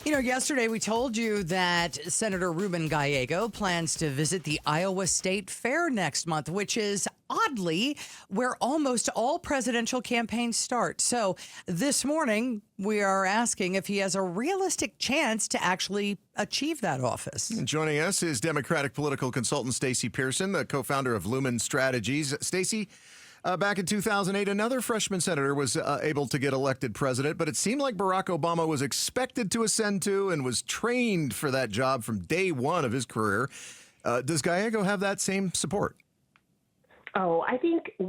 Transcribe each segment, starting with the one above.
Yesterday we told you that Senator Ruben Gallego plans to visit the Iowa State Fair next month, which is oddly where almost all presidential campaigns start. So this morning we are asking if he has a realistic chance to actually achieve that office. And joining us is Democratic political consultant Stacy Pearson, the co-founder of Lumen Strategies. Stacy, back in 2008, another freshman senator was able to get elected president, but it seemed like Barack Obama was expected to ascend to and was trained for that job from day one of his career. Does Gallego have that same support? Oh, I think what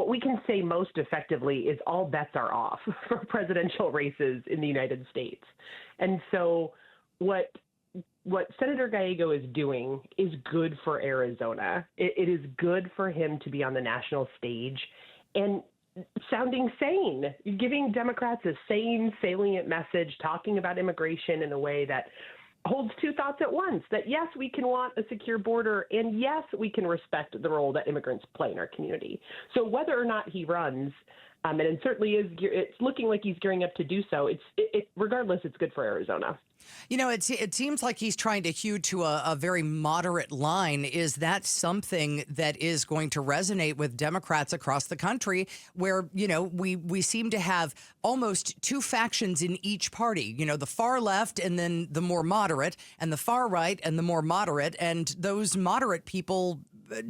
we can say most effectively is all bets are off for presidential races in the United States. And so what Senator Gallego is doing is good for Arizona. It is good for him to be on the national stage and sounding sane, giving Democrats a sane, salient message, talking about immigration in a way that holds two thoughts at once, that yes, we can want a secure border, and yes, we can respect the role that immigrants play in our community. So whether or not he runs, and it certainly is, it's looking like he's gearing up to do so. Regardless, it's good for Arizona. It seems like he's trying to hew to a very moderate line. Is that something that is going to resonate with Democrats across the country where, we seem to have almost two factions in each party, the far left and then the more moderate, and the far right and the more moderate. And those moderate people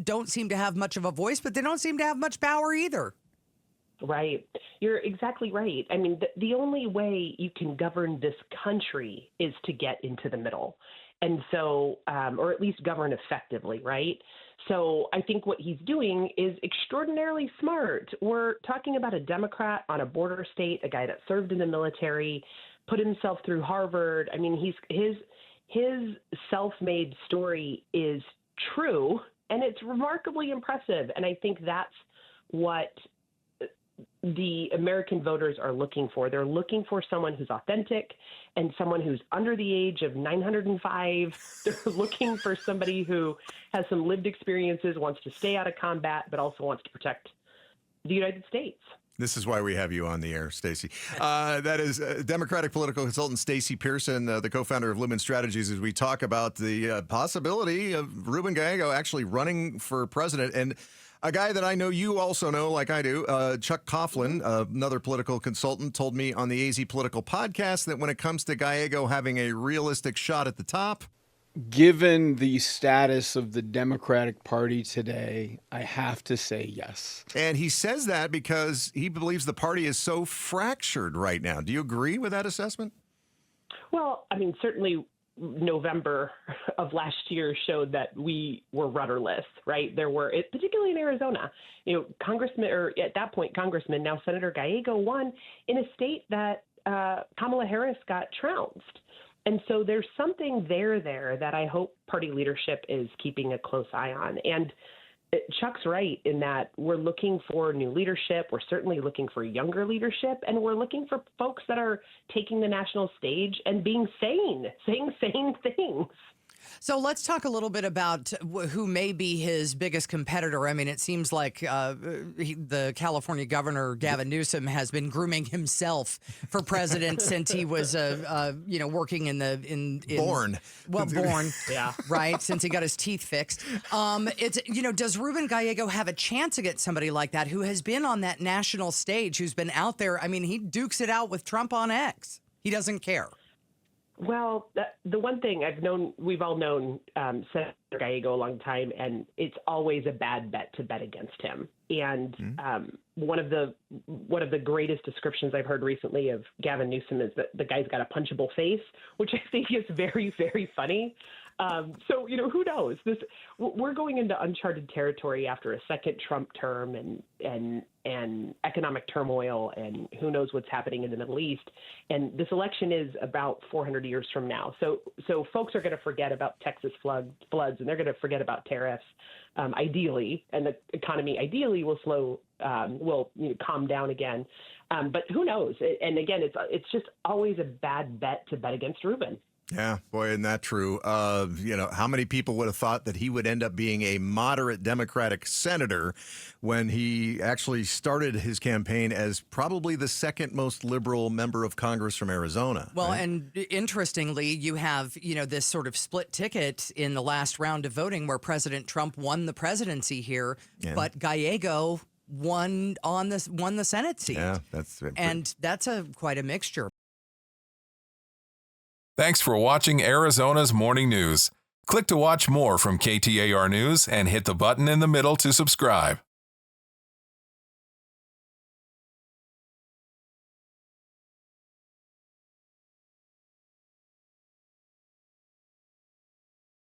don't seem to have much of a voice, but they don't seem to have much power either. Right. You're exactly right. I mean, the only way you can govern this country is to get into the middle. And so, or at least govern effectively, right? So I think what he's doing is extraordinarily smart. We're talking about a Democrat on a border state, a guy that served in the military, put himself through Harvard. I mean, his self-made story is true, and it's remarkably impressive. And I think that's what the American voters are looking for. They're looking for someone who's authentic and someone who's under the age of 905. They're looking for somebody who has some lived experiences, wants to stay out of combat, but also wants to protect the United States. This is why we have you on the air, Stacy. That is Democratic political consultant Stacy Pearson, the co-founder of Lumen Strategies, as we talk about the possibility of Ruben Gallego actually running for president. And a guy that I know you also know, like I do, Chuck Coughlin, another political consultant, told me on the AZ Political podcast that when it comes to Gallego having a realistic shot at the top, given the status of the Democratic Party today, I have to say yes. And he says that because he believes the party is so fractured right now. Do you agree with that assessment? Well, I mean, certainly November of last year showed that we were rudderless, right? There were, particularly in Arizona, congressman, or at that point, Congressman, now Senator Gallego won in a state that Kamala Harris got trounced. And so there's something there that I hope party leadership is keeping a close eye on. And Chuck's right in that we're looking for new leadership. We're certainly looking for younger leadership, and we're looking for folks that are taking the national stage and being sane, saying sane things. So let's talk a little bit about who may be his biggest competitor. I mean, it seems like the California governor, Gavin Newsom, has been grooming himself for president since he was, working born. Yeah, right. Since he got his teeth fixed. Does Ruben Gallego have a chance against somebody like that who has been on that national stage, who's been out there? I mean, he dukes it out with Trump on X. He doesn't care. Well, the one thing we've all known Senator Gallego a long time, and it's always a bad bet to bet against him. And one of the greatest descriptions I've heard recently of Gavin Newsom is that the guy's got a punchable face, which I think is very, very funny. So, who knows? We're going into uncharted territory after a second Trump term and economic turmoil, and who knows what's happening in the Middle East. And this election is about 400 years from now. So folks are going to forget about Texas floods, and they're going to forget about tariffs, ideally, and the economy ideally will calm down again. But who knows? And again, it's just always a bad bet to bet against Ruben. Yeah, boy, isn't that true? How many people would have thought that he would end up being a moderate Democratic senator when he actually started his campaign as probably the second most liberal member of Congress from Arizona? Well, right? and interestingly, you have, this sort of split ticket in the last round of voting where President Trump won the presidency here, but Gallego won the Senate seat. Yeah, and that's quite a mixture. Thanks for watching Arizona's Morning News. Click to watch more from KTAR News and hit the button in the middle to subscribe.